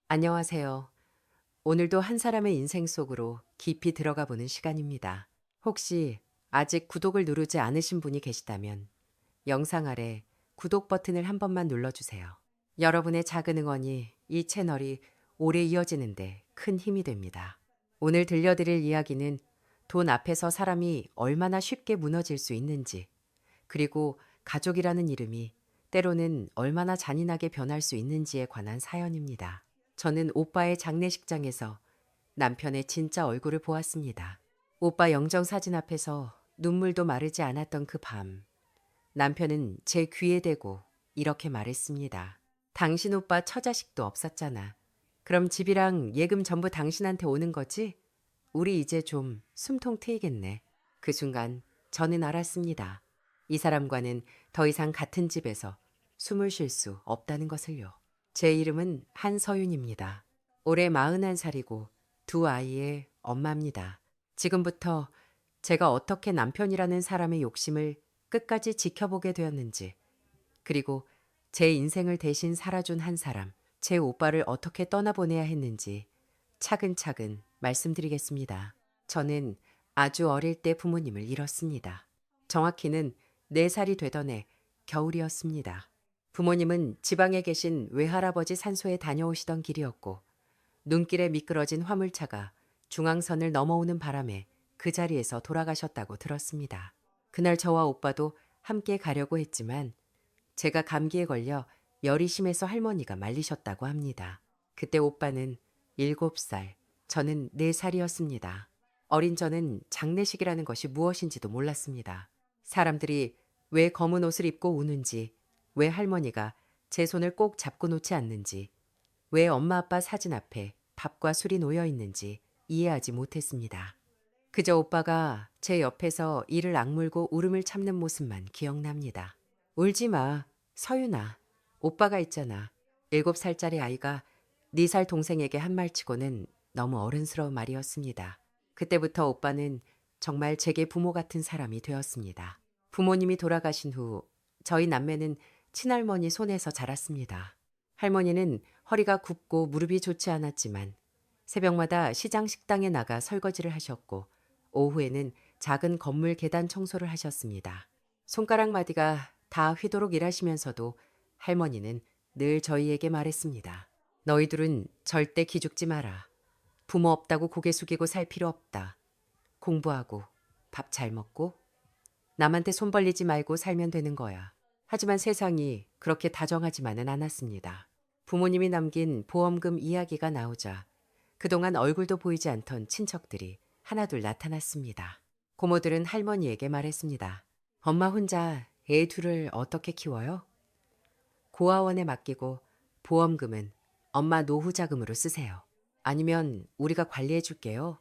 안녕하세요. 오늘도 한 사람의 인생 속으로 깊이 들어가 보는 시간입니다. 혹시 아직 구독을 누르지 않으신 분이 계시다면 영상 아래 구독 버튼을 한 번만 눌러주세요. 여러분의 작은 응원이 이 채널이 오래 이어지는데 큰 힘이 됩니다. 오늘 들려드릴 이야기는 돈 앞에서 사람이 얼마나 쉽게 무너질 수 있는지, 그리고 가족이라는 이름이 때로는 얼마나 잔인하게 변할 수 있는지에 관한 사연입니다. 저는 오빠의 장례식장에서 남편의 진짜 얼굴을 보았습니다. 오빠 영정 사진 앞에서 눈물도 마르지 않았던 그 밤, 남편은 제 귀에 대고 이렇게 말했습니다. 당신 오빠 처자식도 없었잖아. 그럼 집이랑 예금 전부 당신한테 오는 거지? 우리 이제 좀 숨통 트이겠네. 그 순간 저는 알았습니다. 이 사람과는 더 이상 같은 집에서 숨을 쉴 수 없다는 것을요. 제 이름은 한서윤입니다. 올해 41살이고 두 아이의 엄마입니다. 지금부터 제가 어떻게 남편이라는 사람의 욕심을 끝까지 지켜보게 되었는지, 그리고 제 인생을 대신 살아준 한 사람, 제 오빠를 어떻게 떠나보내야 했는지 차근차근 말씀드리겠습니다. 저는 아주 어릴 때 부모님을 잃었습니다. 정확히는 4살이 되던 해 겨울이었습니다. 부모님은 지방에 계신 외할아버지 산소에 다녀오시던 길이었고, 눈길에 미끄러진 화물차가 중앙선을 넘어오는 바람에 그 자리에서 돌아가셨다고 들었습니다. 그날 저와 오빠도 함께 가려고 했지만 제가 감기에 걸려 열이 심해서 할머니가 말리셨다고 합니다. 그때 오빠는 7살, 저는 4살이었습니다. 어린 저는 장례식이라는 것이 무엇인지도 몰랐습니다. 사람들이 왜 검은 옷을 입고 우는지, 왜 할머니가 제 손을 꼭 잡고 놓지 않는지, 왜 엄마 아빠 사진 앞에 밥과 술이 놓여 있는지 이해하지 못했습니다. 그저 오빠가 제 옆에서 이를 악물고 울음을 참는 모습만 기억납니다. 울지 마, 서윤아. 오빠가 있잖아. 7살짜리 아이가 4살 동생에게 한 말치고는 너무 어른스러운 말이었습니다. 그때부터 오빠는 정말 제게 부모 같은 사람이 되었습니다. 부모님이 돌아가신 후 저희 남매는 친할머니 손에서 자랐습니다. 할머니는 허리가 굽고 무릎이 좋지 않았지만 새벽마다 시장 식당에 나가 설거지를 하셨고 오후에는 작은 건물 계단 청소를 하셨습니다. 손가락 마디가 다 휘도록 일하시면서도 할머니는 늘 저희에게 말했습니다. 너희들은 절대 기죽지 마라. 부모 없다고 고개 숙이고 살 필요 없다. 공부하고 밥 잘 먹고 남한테 손 벌리지 말고 살면 되는 거야. 하지만 세상이 그렇게 다정하지만은 않았습니다. 부모님이 남긴 보험금 이야기가 나오자 그동안 얼굴도 보이지 않던 친척들이 하나둘 나타났습니다. 고모들은 할머니에게 말했습니다. 엄마 혼자 애 둘을 어떻게 키워요? 고아원에 맡기고 보험금은 엄마 노후 자금으로 쓰세요. 아니면 우리가 관리해 줄게요.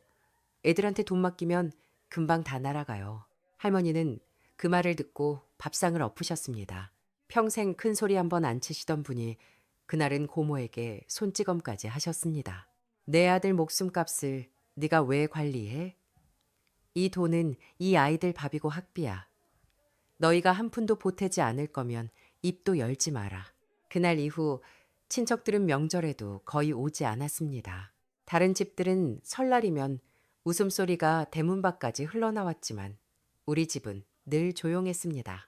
애들한테 돈 맡기면 금방 다 날아가요. 할머니는 그 말을 듣고 밥상을 엎으셨습니다. 평생 큰 소리 한 번 안 치시던 분이 그날은 고모에게 손찌검까지 하셨습니다. 내 아들 목숨값을 네가 왜 관리해? 이 돈은 이 아이들 밥이고 학비야. 너희가 한 푼도 보태지 않을 거면 입도 열지 마라. 그날 이후 친척들은 명절에도 거의 오지 않았습니다. 다른 집들은 설날이면 웃음소리가 대문 밖까지 흘러나왔지만 우리 집은 늘 조용했습니다.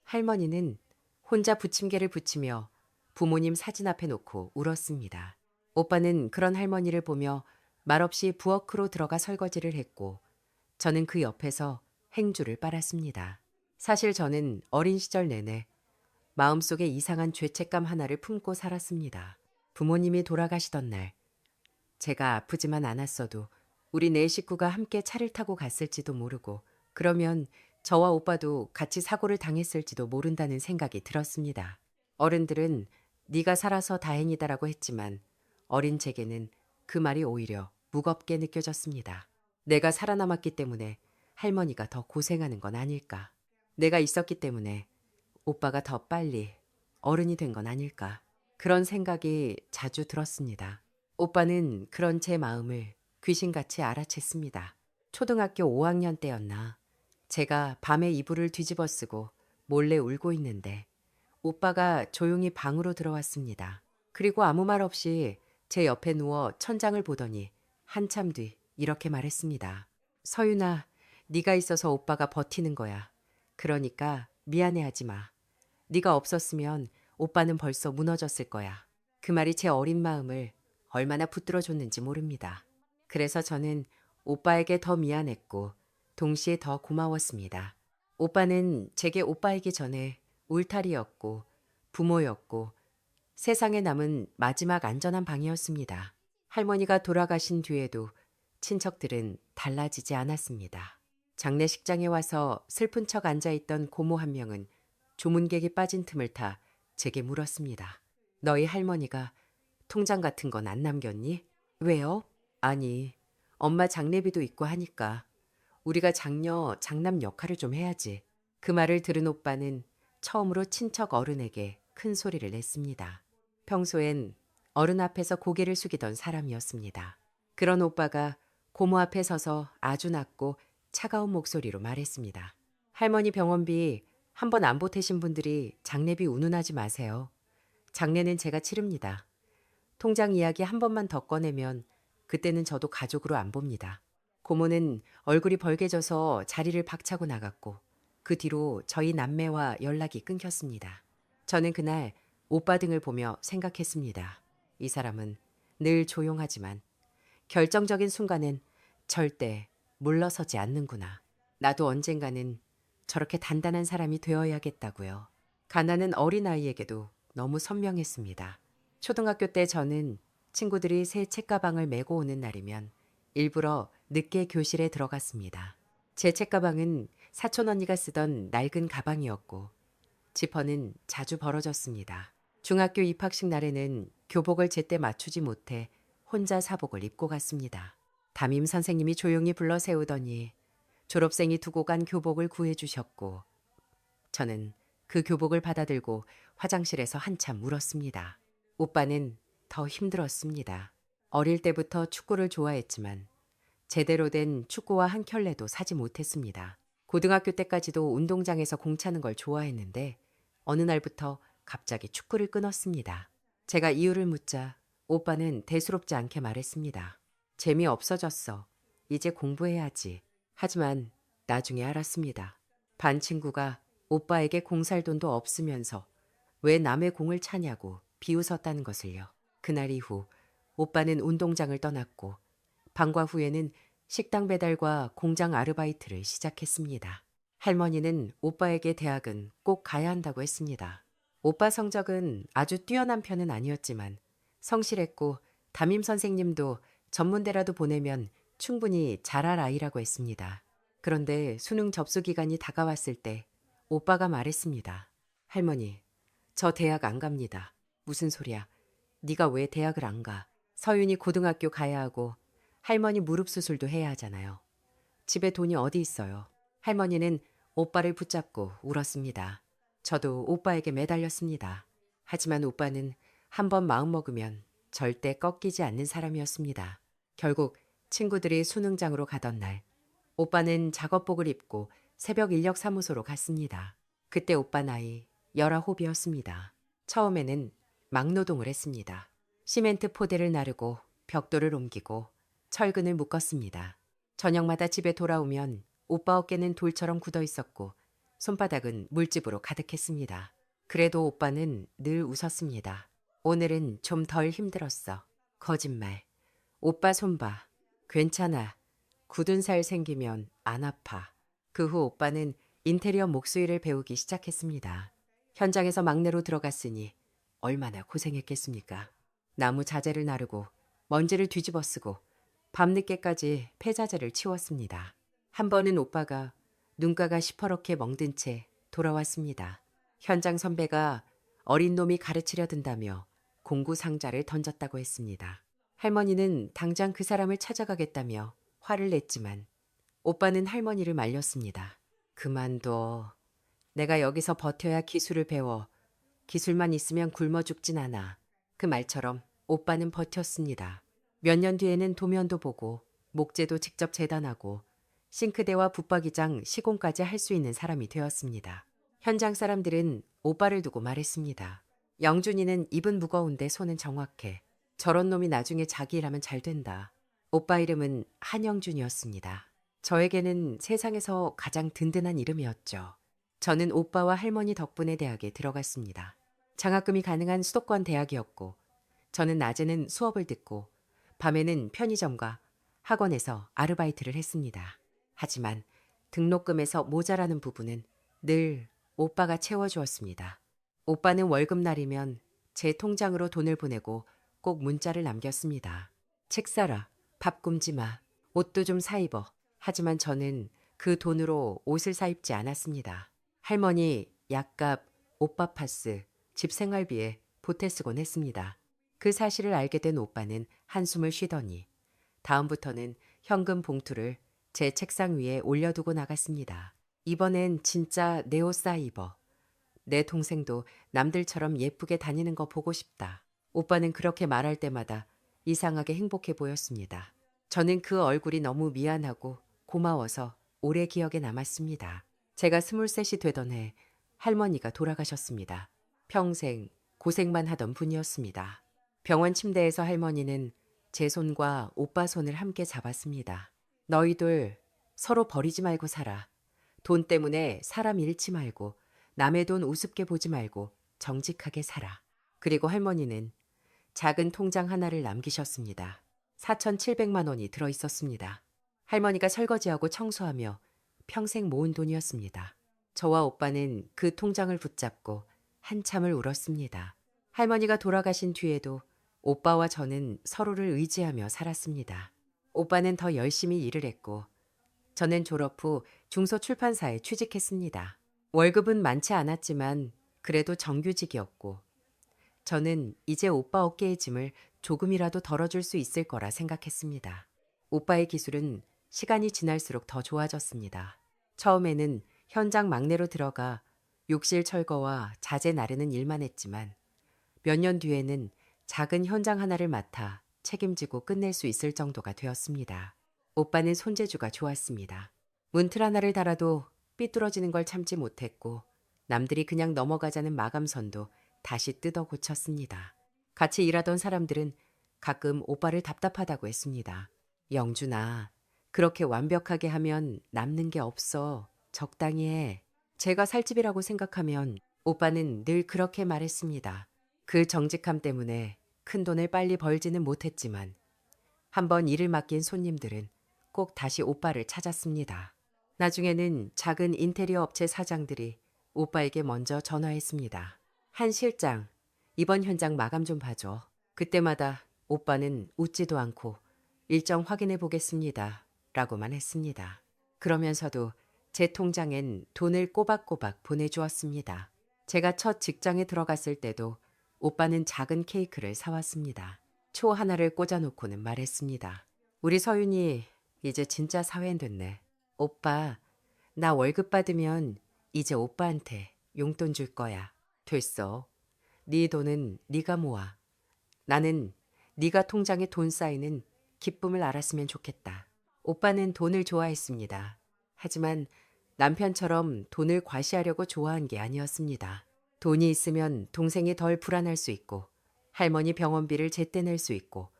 할머니는 혼자 부침개를 부치며 부모님 사진 앞에 놓고 울었습니다. 오빠는 그런 할머니를 보며 말없이 부엌으로 들어가 설거지를 했고 저는 그 옆에서 행주를 빨았습니다. 사실 저는 어린 시절 내내 마음속에 이상한 죄책감 하나를 품고 살았습니다. 부모님이 돌아가시던 날 제가 아프지만 않았어도 우리 네 식구가 함께 차를 타고 갔을지도 모르고 그러면 저와 오빠도 같이 사고를 당했을지도 모른다는 생각이 들었습니다. 어른들은 네가 살아서 다행이다라고 했지만 어린 제게는 그 말이 오히려 무겁게 느껴졌습니다. 내가 살아남았기 때문에 할머니가 더 고생하는 건 아닐까. 내가 있었기 때문에 오빠가 더 빨리 어른이 된 건 아닐까. 그런 생각이 자주 들었습니다. 오빠는 그런 제 마음을 귀신같이 알아챘습니다. 초등학교 5학년 때였나. 제가 밤에 이불을 뒤집어 쓰고 몰래 울고 있는데 오빠가 조용히 방으로 들어왔습니다. 그리고 아무 말 없이 제 옆에 누워 천장을 보더니 한참 뒤 이렇게 말했습니다. 서윤아, 네가 있어서 오빠가 버티는 거야. 그러니까 미안해하지 마. 네가 없었으면 오빠는 벌써 무너졌을 거야. 그 말이 제 어린 마음을 얼마나 붙들어줬는지 모릅니다. 그래서 저는 오빠에게 더 미안했고 동시에 더 고마웠습니다. 오빠는 제게 오빠이기 전에 울타리였고 부모였고 세상에 남은 마지막 안전한 방이었습니다. 할머니가 돌아가신 뒤에도 친척들은 달라지지 않았습니다. 장례식장에 와서 슬픈 척 앉아있던 고모 한 명은 조문객이 빠진 틈을 타 제게 물었습니다. 너희 할머니가 통장 같은 건 안 남겼니? 왜요? 아니, 엄마 장례비도 있고 하니까 우리가 장녀, 장남 역할을 좀 해야지. 그 말을 들은 오빠는 처음으로 친척 어른에게 큰 소리를 냈습니다. 평소엔 어른 앞에서 고개를 숙이던 사람이었습니다. 그런 오빠가 고모 앞에 서서 아주 낮고 차가운 목소리로 말했습니다. 할머니 병원비 한 번 안 보태신 분들이 장례비 운운하지 마세요. 장례는 제가 치릅니다. 통장 이야기 한 번만 더 꺼내면 그때는 저도 가족으로 안 봅니다. 고모는 얼굴이 벌개져서 자리를 박차고 나갔고 그 뒤로 저희 남매와 연락이 끊겼습니다. 저는 그날 오빠 등을 보며 생각했습니다. 이 사람은 늘 조용하지만 결정적인 순간엔 절대 물러서지 않는구나. 나도 언젠가는 저렇게 단단한 사람이 되어야겠다고요. 가난은 어린아이에게도 너무 선명했습니다. 초등학교 때 저는 친구들이 새 책가방을 메고 오는 날이면 일부러 늦게 교실에 들어갔습니다. 제 책가방은 사촌 언니가 쓰던 낡은 가방이었고 지퍼는 자주 벌어졌습니다. 중학교 입학식 날에는 교복을 제때 맞추지 못해 혼자 사복을 입고 갔습니다. 담임 선생님이 조용히 불러 세우더니 졸업생이 두고 간 교복을 구해주셨고 저는 그 교복을 받아들고 화장실에서 한참 울었습니다. 오빠는 더 힘들었습니다. 어릴 때부터 축구를 좋아했지만 제대로 된 축구와 한 켤레도 사지 못했습니다. 고등학교 때까지도 운동장에서 공 차는 걸 좋아했는데 어느 날부터 갑자기 축구를 끊었습니다. 제가 이유를 묻자 오빠는 대수롭지 않게 말했습니다. 재미없어졌어. 이제 공부해야지. 하지만 나중에 알았습니다. 반 친구가 오빠에게 공 살 돈도 없으면서 왜 남의 공을 차냐고 비웃었다는 것을요. 그날 이후 오빠는 운동장을 떠났고 방과 후에는 식당 배달과 공장 아르바이트를 시작했습니다. 할머니는 오빠에게 대학은 꼭 가야 한다고 했습니다. 오빠 성적은 아주 뛰어난 편은 아니었지만 성실했고 담임 선생님도 전문대라도 보내면 충분히 잘할 아이라고 했습니다. 그런데 수능 접수 기간이 다가왔을 때 오빠가 말했습니다. 할머니, 저 대학 안 갑니다. 무슨 소리야? 네가 왜 대학을 안 가? 서윤이 고등학교 가야 하고 할머니 무릎 수술도 해야 하잖아요. 집에 돈이 어디 있어요? 할머니는 오빠를 붙잡고 울었습니다. 저도 오빠에게 매달렸습니다. 하지만 오빠는 한번 마음먹으면 절대 꺾이지 않는 사람이었습니다. 결국 친구들이 수능장으로 가던 날 오빠는 작업복을 입고 새벽 인력사무소로 갔습니다. 그때 오빠 나이 19이었습니다. 처음에는 막노동을 했습니다. 시멘트 포대를 나르고 벽돌을 옮기고 철근을 묶었습니다. 저녁마다 집에 돌아오면 오빠 어깨는 돌처럼 굳어 있었고 손바닥은 물집으로 가득했습니다. 그래도 오빠는 늘 웃었습니다. 오늘은 좀 덜 힘들었어. 거짓말. 오빠 손 봐. 괜찮아. 굳은 살 생기면 안 아파. 그 후 오빠는 인테리어 목수일을 배우기 시작했습니다. 현장에서 막내로 들어갔으니 얼마나 고생했겠습니까? 나무 자재를 나르고 먼지를 뒤집어 쓰고 밤늦게까지 폐자재를 치웠습니다. 한 번은 오빠가 눈가가 시퍼렇게 멍든 채 돌아왔습니다. 현장 선배가 어린 놈이 가르치려 든다며 공구 상자를 던졌다고 했습니다. 할머니는 당장 그 사람을 찾아가겠다며 화를 냈지만 오빠는 할머니를 말렸습니다. 그만둬. 내가 여기서 버텨야 기술을 배워. 기술만 있으면 굶어 죽진 않아. 그 말처럼 오빠는 버텼습니다. 몇 년 뒤에는 도면도 보고 목재도 직접 재단하고 싱크대와 붙박이장 시공까지 할 수 있는 사람이 되었습니다. 현장 사람들은 오빠를 두고 말했습니다. 영준이는 입은 무거운데 손은 정확해. 저런 놈이 나중에 자기 일하면 잘 된다. 오빠 이름은 한영준이었습니다. 저에게는 세상에서 가장 든든한 이름이었죠. 저는 오빠와 할머니 덕분에 대학에 들어갔습니다. 장학금이 가능한 수도권 대학이었고, 저는 낮에는 수업을 듣고, 밤에는 편의점과 학원에서 아르바이트를 했습니다. 하지만 등록금에서 모자라는 부분은 늘 오빠가 채워주었습니다. 오빠는 월급날이면 제 통장으로 돈을 보내고 꼭 문자를 남겼습니다. 책 사라, 밥 굶지 마, 옷도 좀 사 입어. 하지만 저는 그 돈으로 옷을 사 입지 않았습니다. 할머니 약값, 오빠 파스, 집 생활비에 보태 쓰곤 했습니다. 그 사실을 알게 된 오빠는 한숨을 쉬더니 다음부터는 현금 봉투를 제 책상 위에 올려두고 나갔습니다. 이번엔 진짜 내 옷 사 입어. 내 동생도 남들처럼 예쁘게 다니는 거 보고 싶다. 오빠는 그렇게 말할 때마다 이상하게 행복해 보였습니다. 저는 그 얼굴이 너무 미안하고 고마워서 오래 기억에 남았습니다. 제가 23이 되던 해 할머니가 돌아가셨습니다. 평생 고생만 하던 분이었습니다. 병원 침대에서 할머니는 제 손과 오빠 손을 함께 잡았습니다. 너희들 서로 버리지 말고 살아. 돈 때문에 사람 잃지 말고 남의 돈 우습게 보지 말고 정직하게 살아. 그리고 할머니는 작은 통장 하나를 남기셨습니다. 4,700만 원이 들어 있었습니다. 할머니가 설거지하고 청소하며 평생 모은 돈이었습니다. 저와 오빠는 그 통장을 붙잡고 한참을 울었습니다. 할머니가 돌아가신 뒤에도 오빠와 저는 서로를 의지하며 살았습니다. 오빠는 더 열심히 일을 했고 저는 졸업 후 중소출판사에 취직했습니다. 월급은 많지 않았지만 그래도 정규직이었고 저는 이제 오빠 어깨의 짐을 조금이라도 덜어줄 수 있을 거라 생각했습니다. 오빠의 기술은 시간이 지날수록 더 좋아졌습니다. 처음에는 현장 막내로 들어가 욕실 철거와 자재 나르는 일만 했지만 몇 년 뒤에는 작은 현장 하나를 맡아 책임지고 끝낼 수 있을 정도가 되었습니다. 오빠는 손재주가 좋았습니다. 문틀 하나를 달아도 삐뚤어지는 걸 참지 못했고 남들이 그냥 넘어가자는 마감선도 다시 뜯어 고쳤습니다. 같이 일하던 사람들은 가끔 오빠를 답답하다고 했습니다. 영준아, 그렇게 완벽하게 하면 남는 게 없어. 적당히 해. 제가 살집이라고 생각하면 오빠는 늘 그렇게 말했습니다. 그 정직함 때문에 큰 돈을 빨리 벌지는 못했지만 한번 일을 맡긴 손님들은 꼭 다시 오빠를 찾았습니다. 나중에는 작은 인테리어 업체 사장들이 오빠에게 먼저 전화했습니다. 한 실장, 이번 현장 마감 좀 봐줘. 그때마다 오빠는 웃지도 않고 일정 확인해 보겠습니다. 라고만 했습니다. 그러면서도 제 통장엔 돈을 꼬박꼬박 보내주었습니다. 제가 첫 직장에 들어갔을 때도 오빠는 작은 케이크를 사왔습니다. 초 하나를 꽂아놓고는 말했습니다. 우리 서윤이 이제 진짜 사회인 됐네. 오빠, 나 월급 받으면 이제 오빠한테 용돈 줄 거야. 됐어. 네 돈은 네가 모아. 나는 네가 통장에 돈 쌓이는 기쁨을 알았으면 좋겠다. 오빠는 돈을 좋아했습니다. 하지만 남편처럼 돈을 과시하려고 좋아한 게 아니었습니다. 돈이 있으면 동생이 덜 불안할 수 있고 할머니 병원비를 제때 낼 수 있고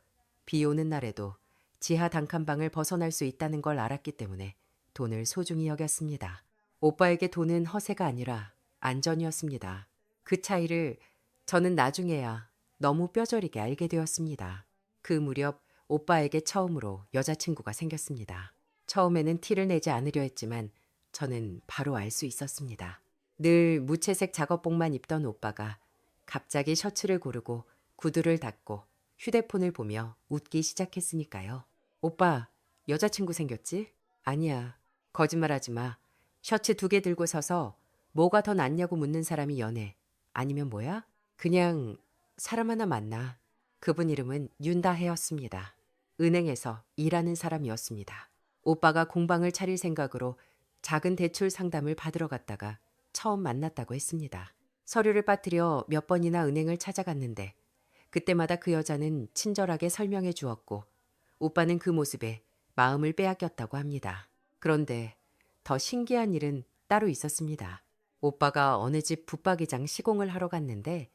비 오는 날에도 지하 단칸방을 벗어날 수 있다는 걸 알았기 때문에 돈을 소중히 여겼습니다. 오빠에게 돈은 허세가 아니라 안전이었습니다. 그 차이를 저는 나중에야 너무 뼈저리게 알게 되었습니다. 그 무렵 오빠에게 처음으로 여자친구가 생겼습니다. 처음에는 티를 내지 않으려 했지만 저는 바로 알 수 있었습니다. 늘 무채색 작업복만 입던 오빠가 갑자기 셔츠를 고르고 구두를 닦고 휴대폰을 보며 웃기 시작했으니까요. 오빠, 여자친구 생겼지? 아니야. 거짓말하지 마. 셔츠 2개 들고 서서 뭐가 더 낫냐고 묻는 사람이 연애. 아니면 뭐야? 그냥 사람 하나 만나. 그분 이름은 윤다혜였습니다. 은행에서 일하는 사람이었습니다. 오빠가 공방을 차릴 생각으로 작은 대출 상담을 받으러 갔다가 처음 만났다고 했습니다. 서류를 빠뜨려 몇 번이나 은행을 찾아갔는데 그때마다 그 여자는 친절하게 설명해 주었고 오빠는 그 모습에 마음을 빼앗겼다고 합니다. 그런데 더 신기한 일은 따로 있었습니다. 오빠가 어느 집 붙박이장 시공을 하러 갔는데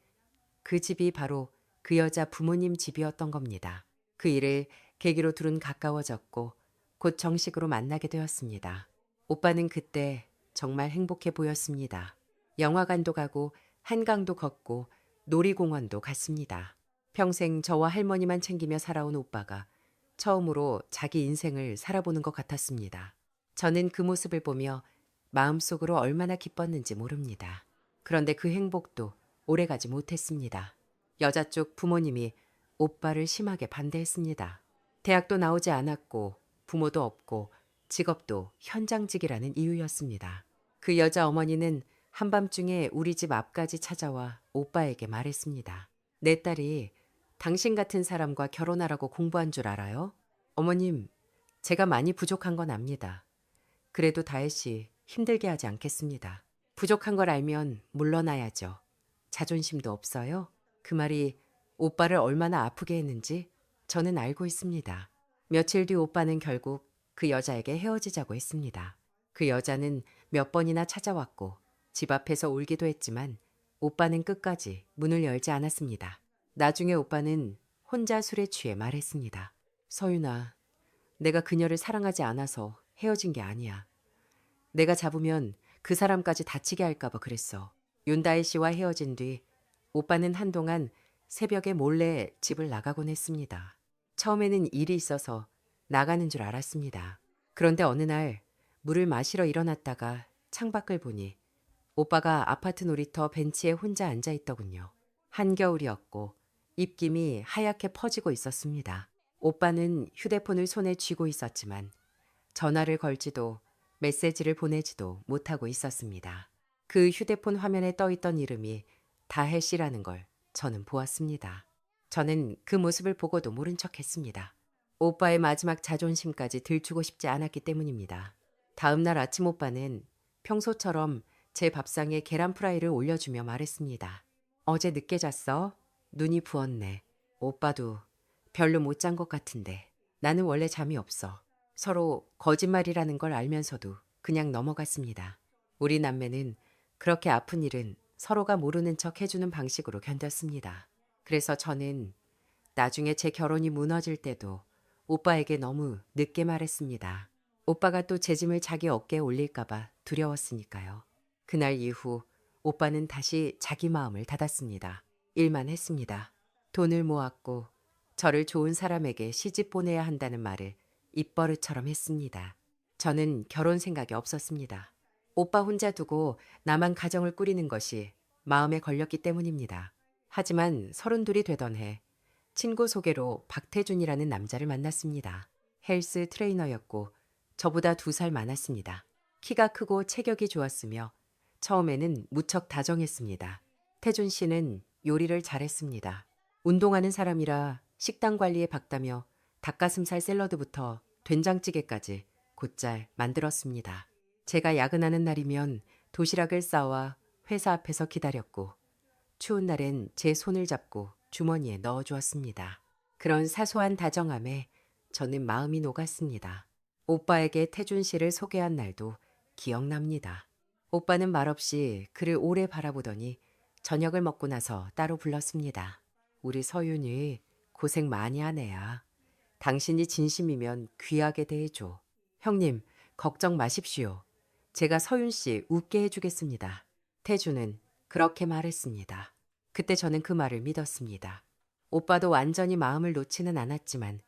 그 집이 바로 그 여자 부모님 집이었던 겁니다. 그 일을 계기로 둘은 가까워졌고 곧 정식으로 만나게 되었습니다. 오빠는 그때 정말 행복해 보였습니다. 영화관도 가고 한강도 걷고 놀이공원도 갔습니다. 평생 저와 할머니만 챙기며 살아온 오빠가 처음으로 자기 인생을 살아보는 것 같았습니다. 저는 그 모습을 보며 마음속으로 얼마나 기뻤는지 모릅니다. 그런데 그 행복도 오래가지 못했습니다. 여자 쪽 부모님이 오빠를 심하게 반대했습니다. 대학도 나오지 않았고 부모도 없고 직업도 현장직이라는 이유였습니다. 그 여자 어머니는 한밤중에 우리 집 앞까지 찾아와 오빠에게 말했습니다. 내 딸이 당신 같은 사람과 결혼하라고 공부한 줄 알아요? 어머님, 제가 많이 부족한 건 압니다. 그래도 다혜 씨 힘들게 하지 않겠습니다. 부족한 걸 알면 물러나야죠. 자존심도 없어요? 그 말이 오빠를 얼마나 아프게 했는지 저는 알고 있습니다. 며칠 뒤 오빠는 결국 그 여자에게 헤어지자고 했습니다. 그 여자는 몇 번이나 찾아왔고 집 앞에서 울기도 했지만 오빠는 끝까지 문을 열지 않았습니다. 나중에 오빠는 혼자 술에 취해 말했습니다. 서윤아, 내가 그녀를 사랑하지 않아서 헤어진 게 아니야. 내가 잡으면 그 사람까지 다치게 할까봐 그랬어. 윤다혜 씨와 헤어진 뒤 오빠는 한동안 새벽에 몰래 집을 나가곤 했습니다. 처음에는 일이 있어서 나가는 줄 알았습니다. 그런데 어느 날 물을 마시러 일어났다가 창밖을 보니 오빠가 아파트 놀이터 벤치에 혼자 앉아 있더군요. 한겨울이었고 입김이 하얗게 퍼지고 있었습니다. 오빠는 휴대폰을 손에 쥐고 있었지만 전화를 걸지도 메시지를 보내지도 못하고 있었습니다. 그 휴대폰 화면에 떠있던 이름이 다혜 씨라는 걸 저는 보았습니다. 저는 그 모습을 보고도 모른 척했습니다. 오빠의 마지막 자존심까지 들추고 싶지 않았기 때문입니다. 다음 날 아침 오빠는 평소처럼 제 밥상에 계란 프라이를 올려주며 말했습니다. 어제 늦게 잤어? 눈이 부었네. 오빠도 별로 못 잔 것 같은데. 나는 원래 잠이 없어. 서로 거짓말이라는 걸 알면서도 그냥 넘어갔습니다. 우리 남매는 그렇게 아픈 일은 서로가 모르는 척 해주는 방식으로 견뎠습니다. 그래서 저는 나중에 제 결혼이 무너질 때도 오빠에게 너무 늦게 말했습니다. 오빠가 또 제 짐을 자기 어깨에 올릴까봐 두려웠으니까요. 그날 이후 오빠는 다시 자기 마음을 닫았습니다. 일만 했습니다. 돈을 모았고 저를 좋은 사람에게 시집 보내야 한다는 말을 입버릇처럼 했습니다. 저는 결혼 생각이 없었습니다. 오빠 혼자 두고 나만 가정을 꾸리는 것이 마음에 걸렸기 때문입니다. 하지만 32이 되던 해 친구 소개로 박태준이라는 남자를 만났습니다. 헬스 트레이너였고 저보다 2살 많았습니다. 키가 크고 체격이 좋았으며 처음에는 무척 다정했습니다. 태준 씨는 요리를 잘했습니다. 운동하는 사람이라 식단 관리에 박다며 닭가슴살 샐러드부터 된장찌개까지 곧잘 만들었습니다. 제가 야근하는 날이면 도시락을 싸와 회사 앞에서 기다렸고 추운 날엔 제 손을 잡고 주머니에 넣어주었습니다. 그런 사소한 다정함에 저는 마음이 녹았습니다. 오빠에게 태준 씨를 소개한 날도 기억납니다. 오빠는 말없이 그를 오래 바라보더니 저녁을 먹고 나서 따로 불렀습니다. 우리 서윤이 고생 많이 하네야. 당신이 진심이면 귀하게 대해줘. 형님, 걱정 마십시오. 제가 서윤 씨 웃게 해주겠습니다. 태주는 그렇게 말했습니다. 그때 저는 그 말을 믿었습니다. 오빠도 완전히 마음을 놓지는 않았지만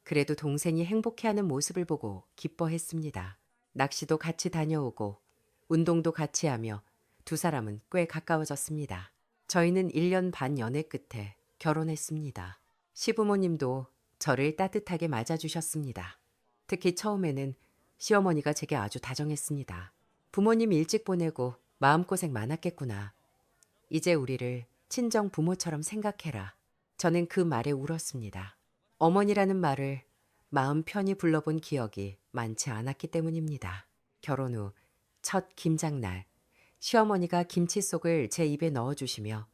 그래도 동생이 행복해하는 모습을 보고 기뻐했습니다. 낚시도 같이 다녀오고 운동도 같이 하며 2사람은 꽤 가까워졌습니다. 저희는 1년 반 연애 끝에 결혼했습니다. 시부모님도 저를 따뜻하게 맞아주셨습니다. 특히 처음에는 시어머니가 제게 아주 다정했습니다. 부모님 일찍 보내고 마음고생 많았겠구나. 이제 우리를 친정 부모처럼 생각해라. 저는 그 말에 울었습니다. 어머니라는 말을 마음 편히 불러본 기억이 많지 않았기 때문입니다. 결혼 후 첫 김장날, 시어머니가 김치 속을 제 입에 넣어주시며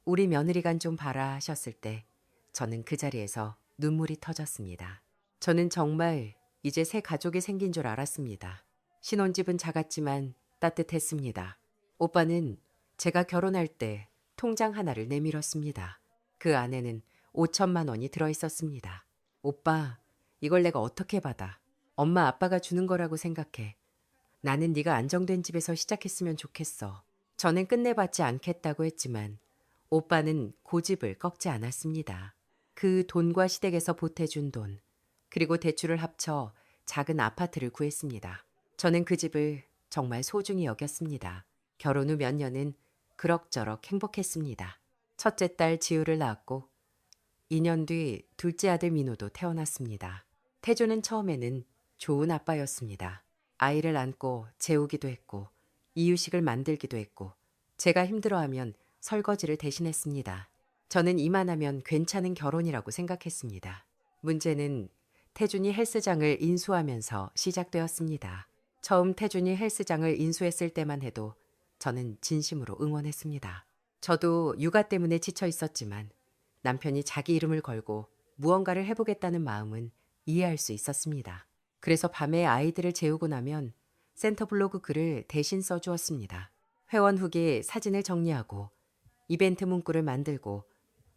우리 며느리간 좀 봐라 하셨을 때 저는 그 자리에서 눈물이 터졌습니다. 저는 정말 이제 새 가족이 생긴 줄 알았습니다. 신혼집은 작았지만 따뜻했습니다. 오빠는 제가 결혼할 때 통장 하나를 내밀었습니다. 그 안에는 5천만 원이 들어 있었습니다. 오빠, 이걸 내가 어떻게 받아? 엄마 아빠가 주는 거라고 생각해. 나는 네가 안정된 집에서 시작했으면 좋겠어. 저는 끝내받지 않겠다고 했지만 오빠는 고집을 꺾지 않았습니다. 그 돈과 시댁에서 보태준 돈, 그리고 대출을 합쳐 작은 아파트를 구했습니다. 저는 그 집을 정말 소중히 여겼습니다. 결혼 후 몇 년은 그럭저럭 행복했습니다. 첫째 딸 지우를 낳았고 2년 뒤 둘째 아들 민호도 태어났습니다. 태조는 처음에는 좋은 아빠였습니다. 아이를 안고 재우기도 했고 이유식을 만들기도 했고 제가 힘들어하면 설거지를 대신했습니다. 저는 이만하면 괜찮은 결혼이라고 생각했습니다. 문제는 태준이 헬스장을 인수하면서 시작되었습니다. 처음 태준이 헬스장을 인수했을 때만 해도 저는 진심으로 응원했습니다. 저도 육아 때문에 지쳐 있었지만 남편이 자기 이름을 걸고 무언가를 해보겠다는 마음은 이해할 수 있었습니다. 그래서 밤에 아이들을 재우고 나면 센터블로그 글을 대신 써주었습니다. 회원 후기 사진을 정리하고 이벤트 문구를 만들고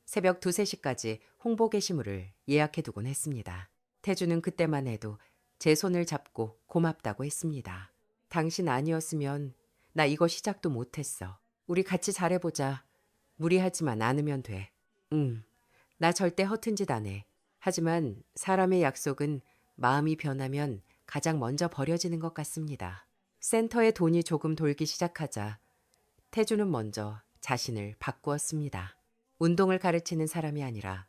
새벽 2, 3시까지 홍보 게시물을 예약해두곤 했습니다. 태주는 그때만 해도 제 손을 잡고 고맙다고 했습니다. 당신 아니었으면 나 이거 시작도 못했어. 우리 같이 잘해보자. 무리하지만 않으면 돼. 나 절대 허튼 짓 안 해. 하지만 사람의 약속은 마음이 변하면 가장 먼저 버려지는 것 같습니다. 센터에 돈이 조금 돌기 시작하자 태주는 먼저 자신을 바꾸었습니다. 운동을 가르치는 사람이 아니라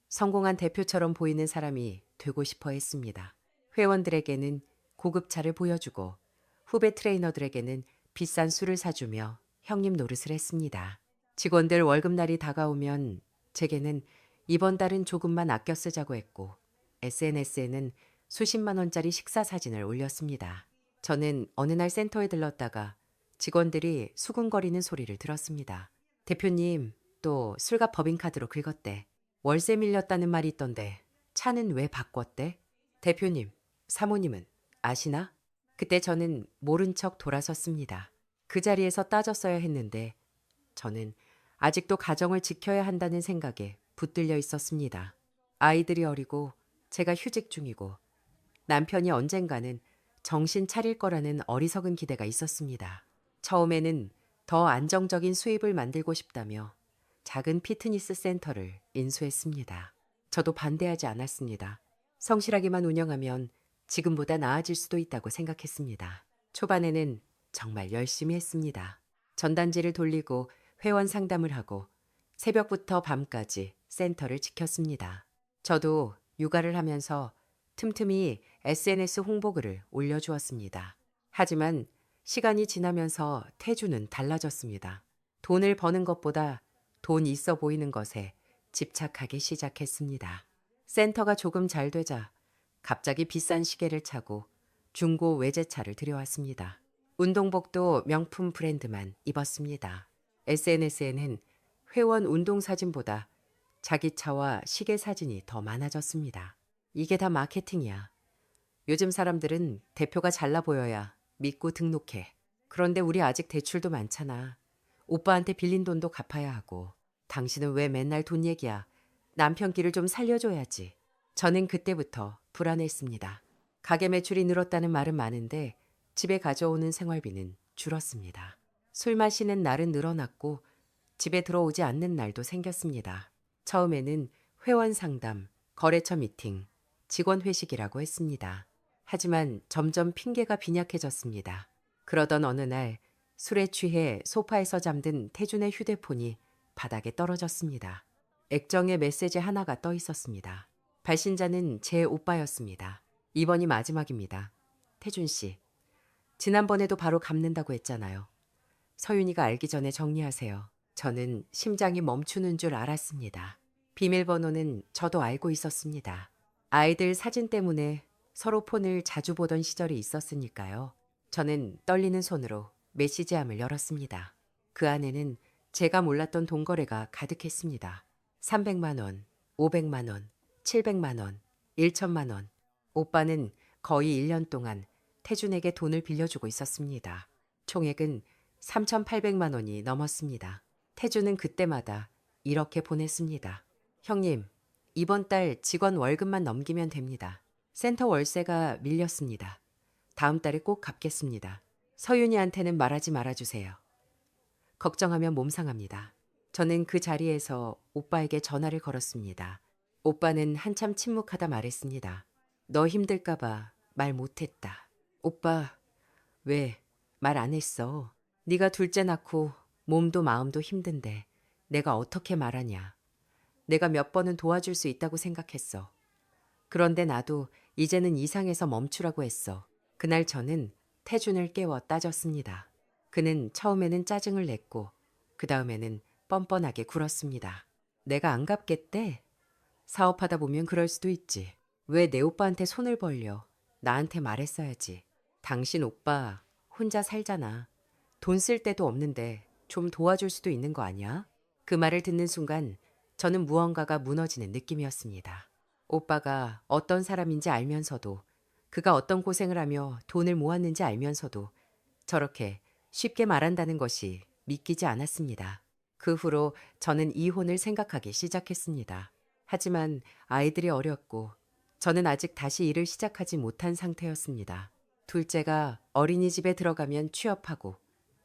성공한 대표처럼 보이는 사람이 되고 싶어 했습니다. 회원들에게는 고급차를 보여주고 후배 트레이너들에게는 비싼 술을 사주며 형님 노릇을 했습니다. 직원들 월급날이 다가오면 제게는 이번 달은 조금만 아껴 쓰자고 했고 SNS에는 수십만 원짜리 식사 사진을 올렸습니다. 저는 어느 날 센터에 들렀다가 직원들이 수군거리는 소리를 들었습니다. 대표님, 또 술값 법인카드로 긁었대. 월세 밀렸다는 말이 있던데 차는 왜 바꿨대? 대표님, 사모님은 아시나? 그때 저는 모른 척 돌아섰습니다. 그 자리에서 따졌어야 했는데 저는 아직도 가정을 지켜야 한다는 생각에 붙들려 있었습니다. 아이들이 어리고 제가 휴직 중이고 남편이 언젠가는 정신 차릴 거라는 어리석은 기대가 있었습니다. 처음에는 더 안정적인 수입을 만들고 싶다며 작은 피트니스 센터를 인수했습니다. 저도 반대하지 않았습니다. 성실하게만 운영하면 지금보다 나아질 수도 있다고 생각했습니다. 초반에는 정말 열심히 했습니다. 전단지를 돌리고 회원 상담을 하고 새벽부터 밤까지 센터를 지켰습니다. 저도 육아를 하면서 틈틈이 SNS 홍보글을 올려주었습니다. 하지만 시간이 지나면서 태주는 달라졌습니다. 돈을 버는 것보다 돈 있어 보이는 것에 집착하기 시작했습니다. 센터가 조금 잘 되자 갑자기 비싼 시계를 차고 중고 외제차를 들여왔습니다. 운동복도 명품 브랜드만 입었습니다. SNS에는 회원 운동 사진보다 자기 차와 시계 사진이 더 많아졌습니다. 이게 다 마케팅이야. 요즘 사람들은 대표가 잘나 보여야 믿고 등록해. 그런데 우리 아직 대출도 많잖아. 오빠한테 빌린 돈도 갚아야 하고. 당신은 왜 맨날 돈 얘기야? 남편 길을 좀 살려줘야지. 저는 그때부터 불안했습니다. 가게 매출이 늘었다는 말은 많은데 집에 가져오는 생활비는 줄었습니다. 술 마시는 날은 늘어났고 집에 들어오지 않는 날도 생겼습니다. 처음에는 회원 상담, 거래처 미팅, 직원 회식이라고 했습니다. 하지만 점점 핑계가 빈약해졌습니다. 그러던 어느 날 술에 취해 소파에서 잠든 태준의 휴대폰이 바닥에 떨어졌습니다. 액정에 메시지 하나가 떠 있었습니다. 발신자는 제 오빠였습니다. 이번이 마지막입니다. 태준 씨, 지난번에도 바로 갚는다고 했잖아요. 서윤이가 알기 전에 정리하세요. 저는 심장이 멈추는 줄 알았습니다. 비밀번호는 저도 알고 있었습니다. 아이들 사진 때문에 서로 폰을 자주 보던 시절이 있었으니까요. 저는 떨리는 손으로 메시지함을 열었습니다. 그 안에는 제가 몰랐던 돈거래가 가득했습니다. 300만 원, 500만 원, 700만 원, 1천만 원. 오빠는 거의 1년 동안 태준에게 돈을 빌려주고 있었습니다. 총액은 3,800만 원이 넘었습니다. 태준은 그때마다 이렇게 보냈습니다. 형님, 이번 달 직원 월급만 넘기면 됩니다. 센터 월세가 밀렸습니다. 다음 달에 꼭 갚겠습니다. 서윤이한테는 말하지 말아주세요. 걱정하면 몸 상합니다. 저는 그 자리에서 오빠에게 전화를 걸었습니다. 오빠는 한참 침묵하다 말했습니다. 너 힘들까봐 말 못했다. 오빠, 왜 말 안 했어? 네가 둘째 낳고 몸도 마음도 힘든데 내가 어떻게 말하냐. 내가 몇 번은 도와줄 수 있다고 생각했어. 그런데 나도 이제는 이상해서 멈추라고 했어. 그날 저는 태준을 깨워 따졌습니다. 그는 처음에는 짜증을 냈고 그 다음에는 뻔뻔하게 굴었습니다. 내가 안 갚겠대? 사업하다 보면 그럴 수도 있지. 왜 내 오빠한테 손을 벌려? 나한테 말했어야지. 당신 오빠 혼자 살잖아. 돈 쓸 데도 없는데 좀 도와줄 수도 있는 거 아니야? 그 말을 듣는 순간 저는 무언가가 무너지는 느낌이었습니다. 오빠가 어떤 사람인지 알면서도 그가 어떤 고생을 하며 돈을 모았는지 알면서도 저렇게 쉽게 말한다는 것이 믿기지 않았습니다. 그 후로 저는 이혼을 생각하기 시작했습니다. 하지만 아이들이 어렸고 저는 아직 다시 일을 시작하지 못한 상태였습니다. 둘째가 어린이집에 들어가면 취업하고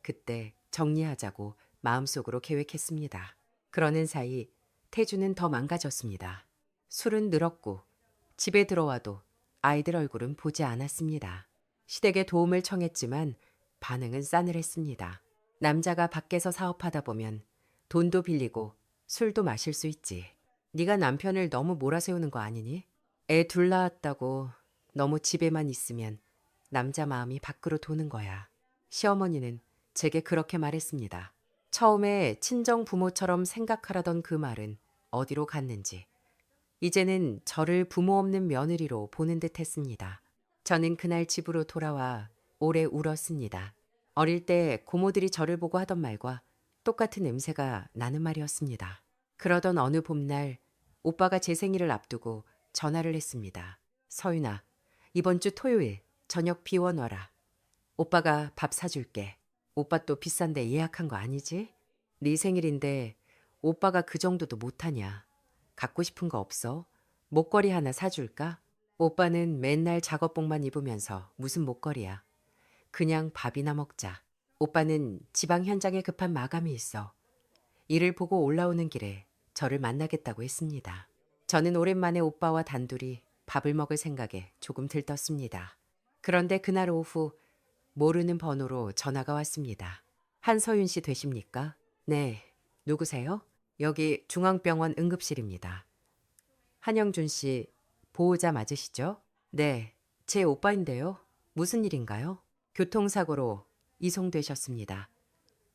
그때 정리하자고 마음속으로 계획했습니다. 그러는 사이 태주는 더 망가졌습니다. 술은 늘었고 집에 들어와도 아이들 얼굴은 보지 않았습니다. 시댁에 도움을 청했지만 반응은 싸늘했습니다. 남자가 밖에서 사업하다 보면 돈도 빌리고 술도 마실 수 있지. 네가 남편을 너무 몰아세우는 거 아니니? 애 둘 낳았다고 너무 집에만 있으면 남자 마음이 밖으로 도는 거야. 시어머니는 제게 그렇게 말했습니다. 처음에 친정 부모처럼 생각하라던 그 말은 어디로 갔는지 이제는 저를 부모 없는 며느리로 보는 듯 했습니다. 저는 그날 집으로 돌아와 오래 울었습니다. 어릴 때 고모들이 저를 보고 하던 말과 똑같은 냄새가 나는 말이었습니다. 그러던 어느 봄날 오빠가 제 생일을 앞두고 전화를 했습니다. 서윤아, 이번 주 토요일 저녁 비원 와라. 오빠가 밥 사줄게. 오빠 또 비싼데 예약한 거 아니지? 네 생일인데 오빠가 그 정도도 못하냐. 갖고 싶은 거 없어? 목걸이 하나 사줄까? 오빠는 맨날 작업복만 입으면서 무슨 목걸이야. 그냥 밥이나 먹자. 오빠는 지방 현장에 급한 마감이 있어. 이를 보고 올라오는 길에 저를 만나겠다고 했습니다. 저는 오랜만에 오빠와 단둘이 밥을 먹을 생각에 조금 들떴습니다. 그런데 그날 오후 모르는 번호로 전화가 왔습니다. 한서윤 씨 되십니까? 네. 누구세요? 여기 중앙병원 응급실입니다. 한영준 씨 보호자 맞으시죠? 네. 제 오빠인데요. 무슨 일인가요? 교통사고로 이송되셨습니다.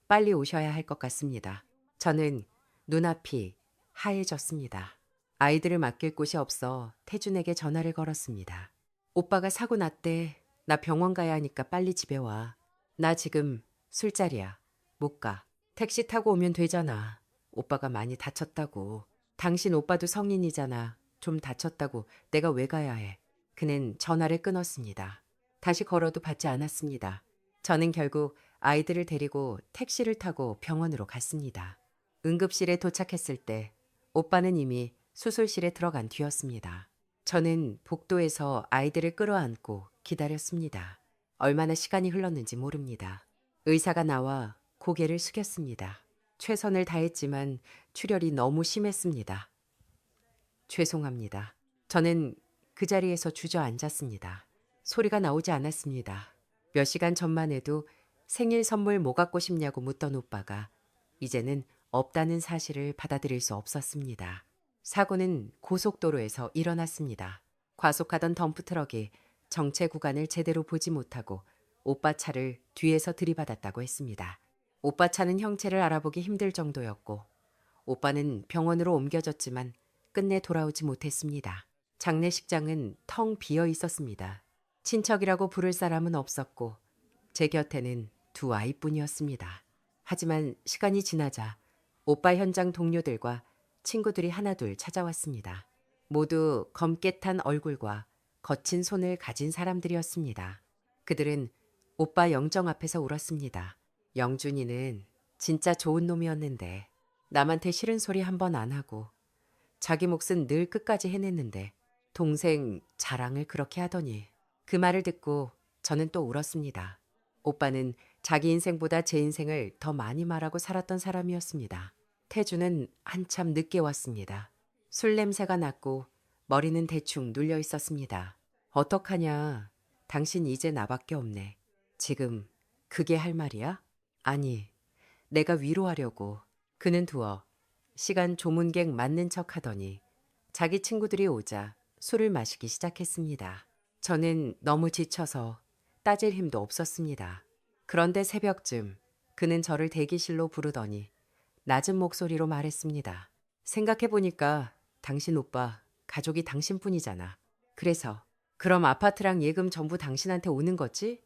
빨리 오셔야 할 것 같습니다. 저는 눈앞이 하얘졌습니다. 아이들을 맡길 곳이 없어 태준에게 전화를 걸었습니다. 오빠가 사고 났대. 나 병원 가야 하니까 빨리 집에 와. 나 지금 술자리야. 못 가. 택시 타고 오면 되잖아. 오빠가 많이 다쳤다고. 당신 오빠도 성인이잖아. 좀 다쳤다고 내가 왜 가야 해. 그는 전화를 끊었습니다. 다시 걸어도 받지 않았습니다. 저는 결국 아이들을 데리고 택시를 타고 병원으로 갔습니다. 응급실에 도착했을 때 오빠는 이미 수술실에 들어간 뒤였습니다. 저는 복도에서 아이들을 끌어안고 기다렸습니다. 얼마나 시간이 흘렀는지 모릅니다. 의사가 나와 고개를 숙였습니다. 최선을 다했지만 출혈이 너무 심했습니다. 죄송합니다. 저는 그 자리에서 주저앉았습니다. 소리가 나오지 않았습니다. 몇 시간 전만 해도 생일 선물 뭐 갖고 싶냐고 묻던 오빠가 이제는 없다는 사실을 받아들일 수 없었습니다. 사고는 고속도로에서 일어났습니다. 과속하던 덤프트럭이 정체 구간을 제대로 보지 못하고 오빠 차를 뒤에서 들이받았다고 했습니다. 오빠 차는 형체를 알아보기 힘들 정도였고 오빠는 병원으로 옮겨졌지만 끝내 돌아오지 못했습니다. 장례식장은 텅 비어 있었습니다. 친척이라고 부를 사람은 없었고 제 곁에는 두 아이뿐이었습니다. 하지만 시간이 지나자 오빠 현장 동료들과 친구들이 하나둘 찾아왔습니다. 모두 검게 탄 얼굴과 거친 손을 가진 사람들이었습니다. 그들은 오빠 영정 앞에서 울었습니다. 영준이는 진짜 좋은 놈이었는데 남한테 싫은 소리 한 번 안 하고 자기 몫은 늘 끝까지 해냈는데 동생 자랑을 그렇게 하더니 그 말을 듣고 저는 또 울었습니다. 오빠는 자기 인생보다 제 인생을 더 많이 말하고 살았던 사람이었습니다. 태주는 한참 늦게 왔습니다. 술 냄새가 났고 머리는 대충 눌려 있었습니다. 어떡하냐. 당신 이제 나밖에 없네. 지금 그게 할 말이야? 아니, 내가 위로하려고. 그는 두어 시간 조문객 맞는 척 하더니 자기 친구들이 오자 술을 마시기 시작했습니다. 저는 너무 지쳐서 따질 힘도 없었습니다. 그런데 새벽쯤 그는 저를 대기실로 부르더니 낮은 목소리로 말했습니다. 생각해보니까 당신 오빠 가족이 당신뿐이잖아. 그래서 그럼 아파트랑 예금 전부 당신한테 오는 거지?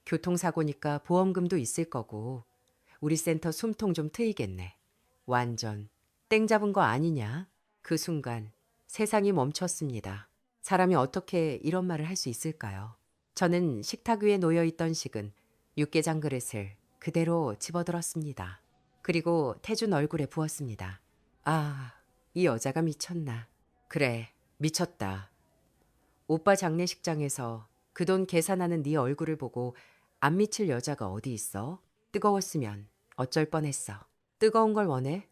교통사고니까 보험금도 있을 거고 우리 센터 숨통 좀 트이겠네. 완전 땡 잡은 거 아니냐? 그 순간 세상이 멈췄습니다. 사람이 어떻게 이런 말을 할 수 있을까요? 저는 식탁 위에 놓여 있던 식은 육개장 그릇을 그대로 집어들었습니다. 그리고 태준 얼굴에 부었습니다. 아, 이 여자가 미쳤나. 그래, 미쳤다. 오빠 장례식장에서 그 돈 계산하는 네 얼굴을 보고 안 미칠 여자가 어디 있어? 뜨거웠으면 어쩔 뻔했어. 뜨거운 걸 원해?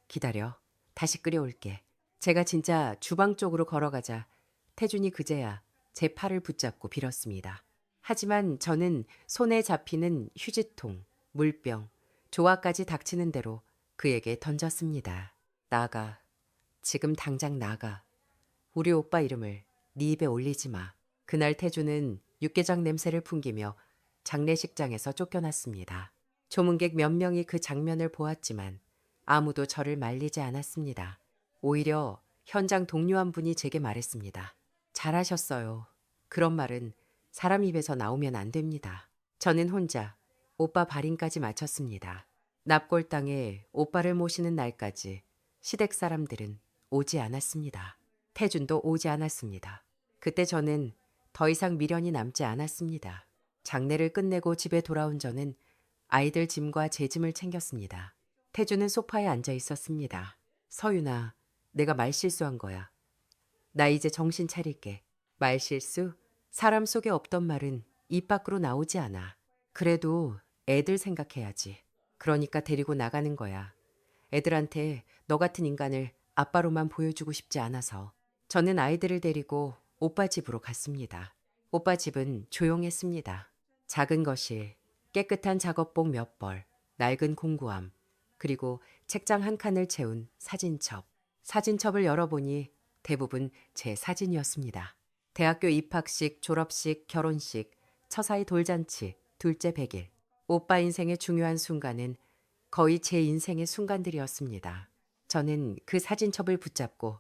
기다려. 다시 끓여올게. 제가 진짜 주방 쪽으로 걸어가자 태준이 그제야 제 팔을 붙잡고 빌었습니다. 하지만 저는 손에 잡히는 휴지통, 물병, 조화까지 닥치는 대로 그에게 던졌습니다. 나가. 지금 당장 나가. 우리 오빠 이름을 네 입에 올리지 마. 그날 태주는 육개장 냄새를 풍기며 장례식장에서 쫓겨났습니다. 조문객 몇 명이 그 장면을 보았지만 아무도 저를 말리지 않았습니다. 오히려 현장 동료 한 분이 제게 말했습니다. 잘하셨어요. 그런 말은 사람 입에서 나오면 안 됩니다. 저는 혼자 오빠 발인까지 마쳤습니다. 납골당에 오빠를 모시는 날까지 시댁 사람들은 오지 않았습니다. 태준도 오지 않았습니다. 그때 저는 더 이상 미련이 남지 않았습니다. 장례를 끝내고 집에 돌아온 저는 아이들 짐과 제 짐을 챙겼습니다. 태주는 소파에 앉아 있었습니다. 서윤아, 내가 말실수한 거야. 나 이제 정신 차릴게. 말실수? 사람 속에 없던 말은 입 밖으로 나오지 않아. 그래도 애들 생각해야지. 그러니까 데리고 나가는 거야. 애들한테 너 같은 인간을 아빠로만 보여주고 싶지 않아서. 저는 아이들을 데리고 오빠 집으로 갔습니다. 오빠 집은 조용했습니다. 작은 거실, 깨끗한 작업복 몇 벌, 낡은 공구함, 그리고 책장 한 칸을 채운 사진첩. 사진첩을 열어보니 대부분 제 사진이었습니다. 대학교 입학식, 졸업식, 결혼식, 처사의 돌잔치, 둘째 100일. 오빠 인생의 중요한 순간은 거의 제 인생의 순간들이었습니다. 저는 그 사진첩을 붙잡고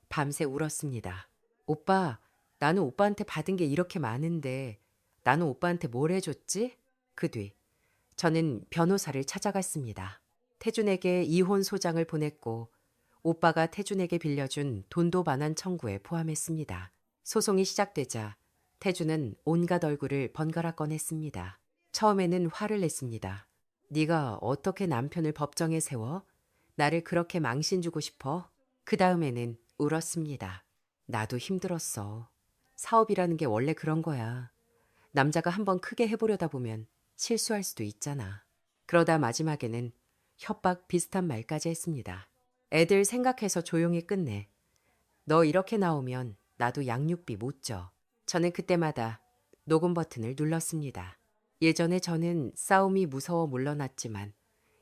밤새 울었습니다. 오빠, 나는 오빠한테 받은 게 이렇게 많은데 나는 오빠한테 뭘 해줬지? 그 뒤 저는 변호사를 찾아갔습니다. 태준에게 이혼 소장을 보냈고 오빠가 태준에게 빌려준 돈도 반환 청구에 포함했습니다. 소송이 시작되자 태준은 온갖 얼굴을 번갈아 꺼냈습니다. 처음에는 화를 냈습니다. 네가 어떻게 남편을 법정에 세워? 나를 그렇게 망신 주고 싶어? 그 다음에는 울었습니다. 나도 힘들었어. 사업이라는 게 원래 그런 거야. 남자가 한번 크게 해보려다 보면 실수할 수도 있잖아. 그러다 마지막에는 협박 비슷한 말까지 했습니다. 애들 생각해서 조용히 끝내. 너 이렇게 나오면 나도 양육비 못 줘. 저는 그때마다 녹음 버튼을 눌렀습니다. 예전에 저는 싸움이 무서워 물러났지만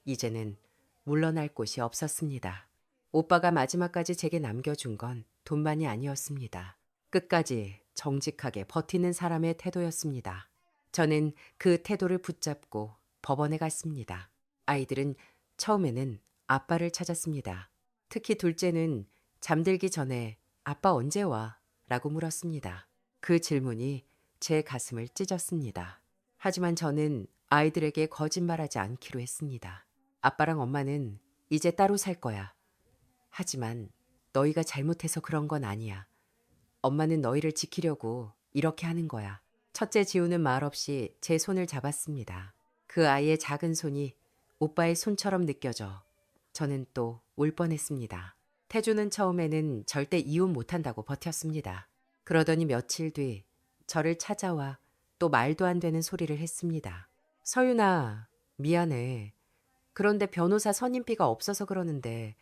이제는 물러날 곳이 없었습니다. 오빠가 마지막까지 제게 남겨준 건 돈만이 아니었습니다. 끝까지 정직하게 버티는 사람의 태도였습니다. 저는 그 태도를 붙잡고 법원에 갔습니다. 아이들은 처음에는 아빠를 찾았습니다. 특히 둘째는 잠들기 전에 아빠 언제 와? 라고 물었습니다. 그 질문이 제 가슴을 찢었습니다. 하지만 저는 아이들에게 거짓말하지 않기로 했습니다. 아빠랑 엄마는 이제 따로 살 거야. 하지만 너희가 잘못해서 그런 건 아니야. 엄마는 너희를 지키려고 이렇게 하는 거야. 첫째 지우는 말없이 제 손을 잡았습니다. 그 아이의 작은 손이 오빠의 손처럼 느껴져 저는 또 울 뻔했습니다. 태주는 처음에는 절대 이혼 못한다고 버텼습니다. 그러더니 며칠 뒤 저를 찾아와 또 말도 안 되는 소리를 했습니다. 서윤아, 미안해. 그런데 변호사 선임비가 없어서 그러는데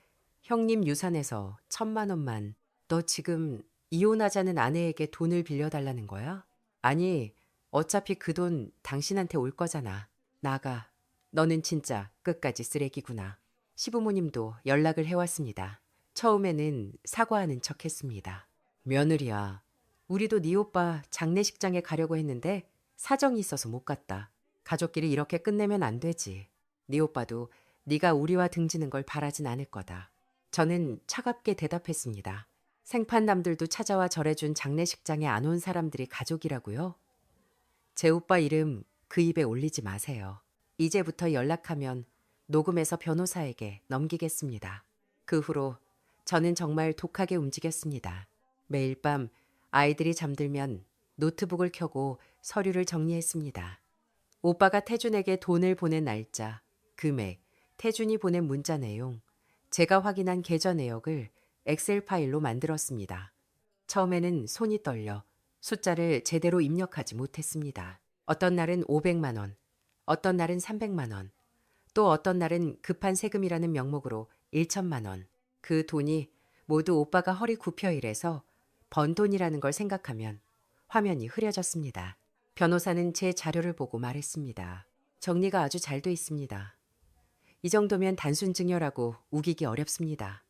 형님 유산에서 1,000만 원만 너 지금 이혼하자는 아내에게 돈을 빌려달라는 거야? 아니, 어차피 그 돈 당신한테 올 거잖아. 나가. 너는 진짜 끝까지 쓰레기구나. 시부모님도 연락을 해왔습니다. 처음에는 사과하는 척 했습니다. 며느리야, 우리도 네 오빠 장례식장에 가려고 했는데 사정이 있어서 못 갔다. 가족끼리 이렇게 끝내면 안 되지. 네 오빠도 네가 우리와 등지는 걸 바라진 않을 거다. 저는 차갑게 대답했습니다. 생판남들도 찾아와 절해준 장례식장에 안 온 사람들이 가족이라고요? 제 오빠 이름 그 입에 올리지 마세요. 이제부터 연락하면 녹음해서 변호사에게 넘기겠습니다. 그 후로 저는 정말 독하게 움직였습니다. 매일 밤 아이들이 잠들면 노트북을 켜고 서류를 정리했습니다. 오빠가 태준에게 돈을 보낸 날짜, 금액, 태준이 보낸 문자 내용, 제가 확인한 계좌 내역을 엑셀 파일로 만들었습니다. 처음에는 손이 떨려 숫자를 제대로 입력하지 못했습니다. 어떤 날은 500만 원, 어떤 날은 300만 원, 또 어떤 날은 급한 세금이라는 명목으로 1천만 원. 그 돈이 모두 오빠가 허리 굽혀 일해서 번 돈이라는 걸 생각하면 화면이 흐려졌습니다. 변호사는 제 자료를 보고 말했습니다. 정리가 아주 잘 돼 있습니다. 이 정도면 단순 증여라고 우기기 어렵습니다.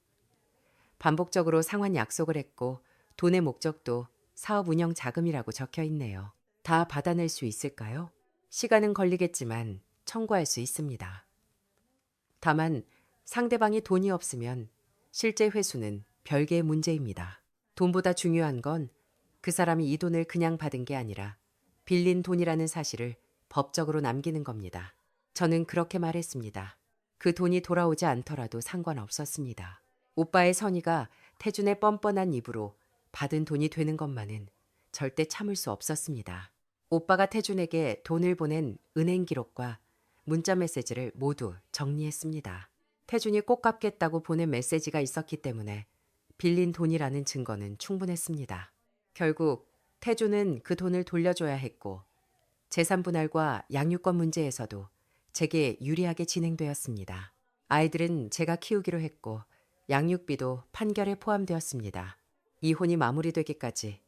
반복적으로 상환 약속을 했고 돈의 목적도 사업 운영 자금이라고 적혀 있네요. 다 받아낼 수 있을까요? 시간은 걸리겠지만 청구할 수 있습니다. 다만 상대방이 돈이 없으면 실제 회수는 별개의 문제입니다. 돈보다 중요한 건 그 사람이 이 돈을 그냥 받은 게 아니라 빌린 돈이라는 사실을 법적으로 남기는 겁니다. 저는 그렇게 말했습니다. 그 돈이 돌아오지 않더라도 상관없었습니다. 오빠의 선의가 태준의 뻔뻔한 입으로 받은 돈이 되는 것만은 절대 참을 수 없었습니다. 오빠가 태준에게 돈을 보낸 은행 기록과 문자 메시지를 모두 정리했습니다. 태준이 꼭 갚겠다고 보낸 메시지가 있었기 때문에 빌린 돈이라는 증거는 충분했습니다. 결국 태준은 그 돈을 돌려줘야 했고 재산 분할과 양육권 문제에서도 제게 유리하게 진행되었습니다. 아이들은 제가 키우기로 했고 양육비도 판결에 포함되었습니다. 이혼이 마무리되기까지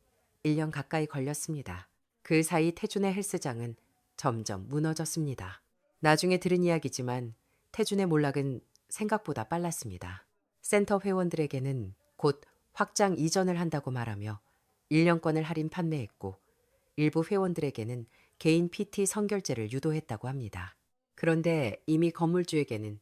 1년 가까이 걸렸습니다. 그 사이 태준의 헬스장은 점점 무너졌습니다. 나중에 들은 이야기지만 태준의 몰락은 생각보다 빨랐습니다. 센터 회원들에게는 곧 확장 이전을 한다고 말하며 1년권을 할인 판매했고 일부 회원들에게는 개인 PT 선결제를 유도했다고 합니다. 그런데 이미 건물주에게는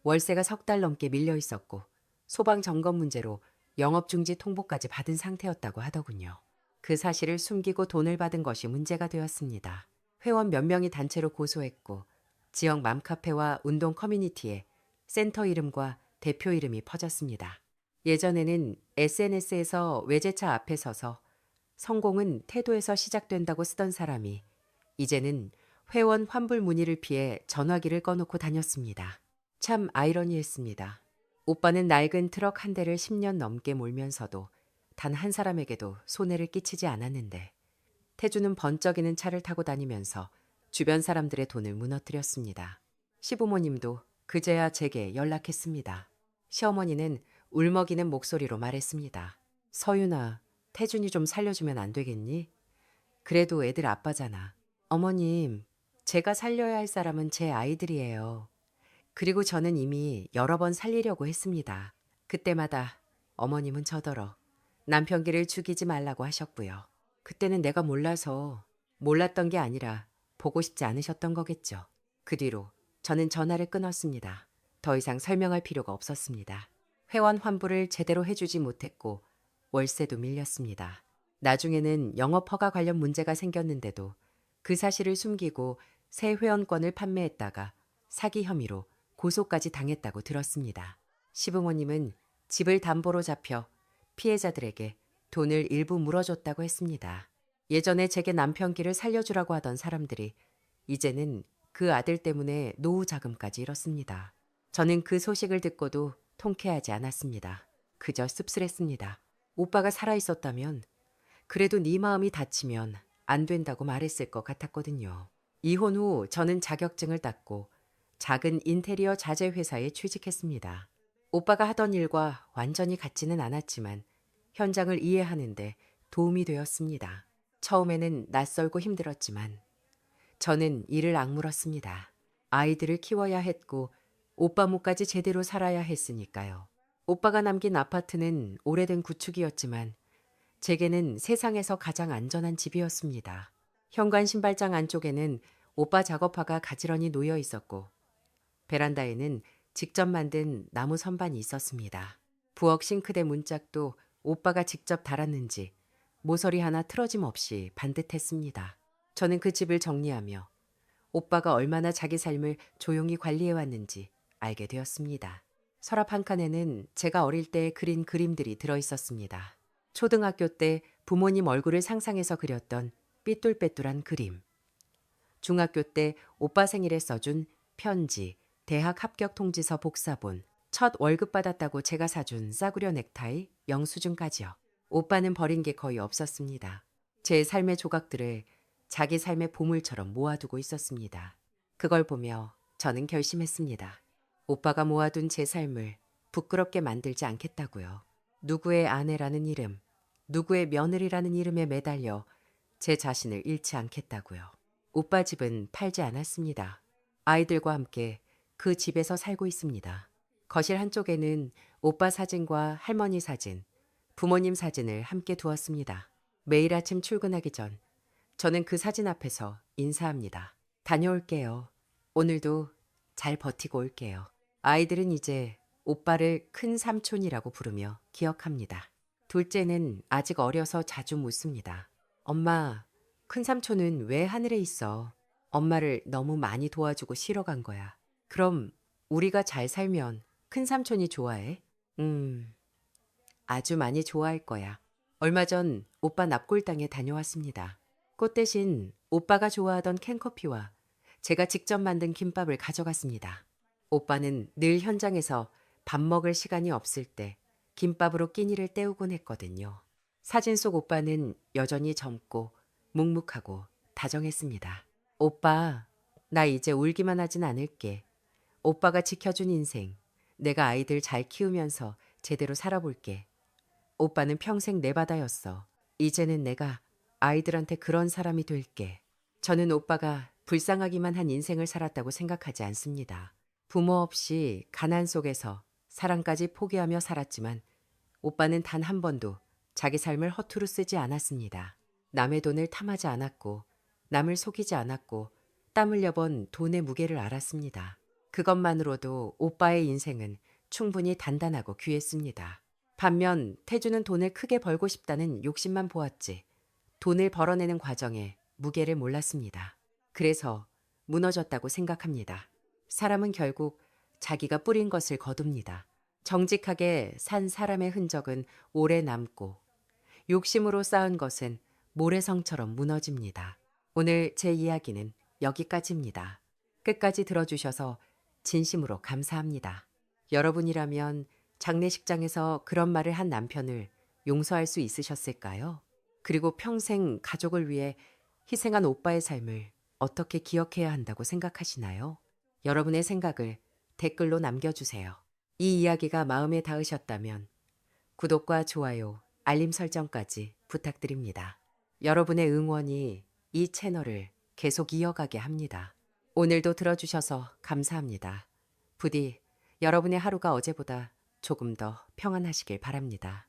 월세가 3달 넘게 밀려 있었고 소방 점검 문제로 영업중지 통보까지 받은 상태였다고 하더군요. 그 사실을 숨기고 돈을 받은 것이 문제가 되었습니다. 회원 몇 명이 단체로 고소했고 지역 맘카페와 운동 커뮤니티에 센터 이름과 대표 이름이 퍼졌습니다. 예전에는 SNS에서 외제차 앞에 서서 성공은 태도에서 시작된다고 쓰던 사람이 이제는 회원 환불 문의를 피해 전화기를 꺼놓고 다녔습니다. 참 아이러니했습니다. 오빠는 낡은 트럭 한 대를 10년 넘게 몰면서도 단 한 사람에게도 손해를 끼치지 않았는데 태주는 번쩍이는 차를 타고 다니면서 주변 사람들의 돈을 무너뜨렸습니다. 시부모님도 그제야 제게 연락했습니다. 시어머니는 울먹이는 목소리로 말했습니다. 서윤아, 태준이 좀 살려주면 안 되겠니? 그래도 애들 아빠잖아. 어머님, 제가 살려야 할 사람은 제 아이들이에요. 그리고 저는 이미 여러 번 살리려고 했습니다. 그때마다 어머님은 저더러 남편기를 죽이지 말라고 하셨고요. 그때는 내가 몰라서 몰랐던 게 아니라 보고 싶지 않으셨던 거겠죠. 그 뒤로 저는 전화를 끊었습니다. 더 이상 설명할 필요가 없었습니다. 회원 환불을 제대로 해주지 못했고 월세도 밀렸습니다. 나중에는 영업 허가 관련 문제가 생겼는데도 그 사실을 숨기고 새 회원권을 판매했다가 사기 혐의로 고소까지 당했다고 들었습니다. 시부모님은 집을 담보로 잡혀 피해자들에게 돈을 일부 물어줬다고 했습니다. 예전에 제게 남편기를 살려주라고 하던 사람들이 이제는 그 아들 때문에 노후 자금까지 잃었습니다. 저는 그 소식을 듣고도 통쾌하지 않았습니다. 그저 씁쓸했습니다. 오빠가 살아있었다면 그래도 네 마음이 다치면 안 된다고 말했을 것 같았거든요. 이혼 후 저는 자격증을 땄고 작은 인테리어 자재 회사에 취직했습니다. 오빠가 하던 일과 완전히 같지는 않았지만 현장을 이해하는데 도움이 되었습니다. 처음에는 낯설고 힘들었지만 저는 이를 악물었습니다. 아이들을 키워야 했고 오빠 목까지 제대로 살아야 했으니까요. 오빠가 남긴 아파트는 오래된 구축이었지만 제게는 세상에서 가장 안전한 집이었습니다. 현관 신발장 안쪽에는 오빠 작업화가 가지런히 놓여 있었고 베란다에는 직접 만든 나무 선반이 있었습니다. 부엌 싱크대 문짝도 오빠가 직접 달았는지 모서리 하나 틀어짐 없이 반듯했습니다. 저는 그 집을 정리하며 오빠가 얼마나 자기 삶을 조용히 관리해왔는지 알게 되었습니다. 서랍 한 칸에는 제가 어릴 때 그린 그림들이 들어있었습니다. 초등학교 때 부모님 얼굴을 상상해서 그렸던 삐뚤빼뚤한 그림. 중학교 때 오빠 생일에 써준 편지, 대학 합격 통지서 복사본, 첫 월급 받았다고 제가 사준 싸구려 넥타이, 영수증까지요. 오빠는 버린 게 거의 없었습니다. 제 삶의 조각들을 자기 삶의 보물처럼 모아두고 있었습니다. 그걸 보며 저는 결심했습니다. 오빠가 모아둔 제 삶을 부끄럽게 만들지 않겠다고요. 누구의 아내라는 이름, 누구의 며느리라는 이름에 매달려 제 자신을 잃지 않겠다고요. 오빠 집은 팔지 않았습니다. 아이들과 함께 그 집에서 살고 있습니다. 거실 한쪽에는 오빠 사진과 할머니 사진, 부모님 사진을 함께 두었습니다. 매일 아침 출근하기 전 저는 그 사진 앞에서 인사합니다. 다녀올게요. 오늘도 잘 버티고 올게요. 아이들은 이제 오빠를 큰 삼촌이라고 부르며 기억합니다. 둘째는 아직 어려서 자주 묻습니다. 엄마, 큰 삼촌은 왜 하늘에 있어? 엄마를 너무 많이 도와주고 쉬러 간 거야. 그럼 우리가 잘 살면 큰 삼촌이 좋아해? 아주 많이 좋아할 거야. 얼마 전 오빠 납골당에 다녀왔습니다. 꽃 대신 오빠가 좋아하던 캔커피와 제가 직접 만든 김밥을 가져갔습니다. 오빠는 늘 현장에서 밥 먹을 시간이 없을 때 김밥으로 끼니를 때우곤 했거든요. 사진 속 오빠는 여전히 젊고 묵묵하고 다정했습니다. 오빠, 나 이제 울기만 하진 않을게. 오빠가 지켜준 인생, 내가 아이들 잘 키우면서 제대로 살아볼게. 오빠는 평생 내 바다였어. 이제는 내가 아이들한테 그런 사람이 될게. 저는 오빠가 불쌍하기만 한 인생을 살았다고 생각하지 않습니다. 부모 없이 가난 속에서 사랑까지 포기하며 살았지만 오빠는 단 한 번도 자기 삶을 허투루 쓰지 않았습니다. 남의 돈을 탐하지 않았고 남을 속이지 않았고 땀 흘려 번 돈의 무게를 알았습니다. 그것만으로도 오빠의 인생은 충분히 단단하고 귀했습니다. 반면 태주는 돈을 크게 벌고 싶다는 욕심만 보았지 돈을 벌어내는 과정에 무게를 몰랐습니다. 그래서 무너졌다고 생각합니다. 사람은 결국 자기가 뿌린 것을 거둡니다. 정직하게 산 사람의 흔적은 오래 남고 욕심으로 쌓은 것은 모래성처럼 무너집니다. 오늘 제 이야기는 여기까지입니다. 끝까지 들어주셔서 진심으로 감사합니다. 여러분이라면 장례식장에서 그런 말을 한 남편을 용서할 수 있으셨을까요? 그리고 평생 가족을 위해 희생한 오빠의 삶을 어떻게 기억해야 한다고 생각하시나요? 여러분의 생각을 댓글로 남겨주세요. 이 이야기가 마음에 닿으셨다면 구독과 좋아요, 알림 설정까지 부탁드립니다. 여러분의 응원이 이 채널을 계속 이어가게 합니다. 오늘도 들어주셔서 감사합니다. 부디 여러분의 하루가 어제보다 조금 더 평안하시길 바랍니다.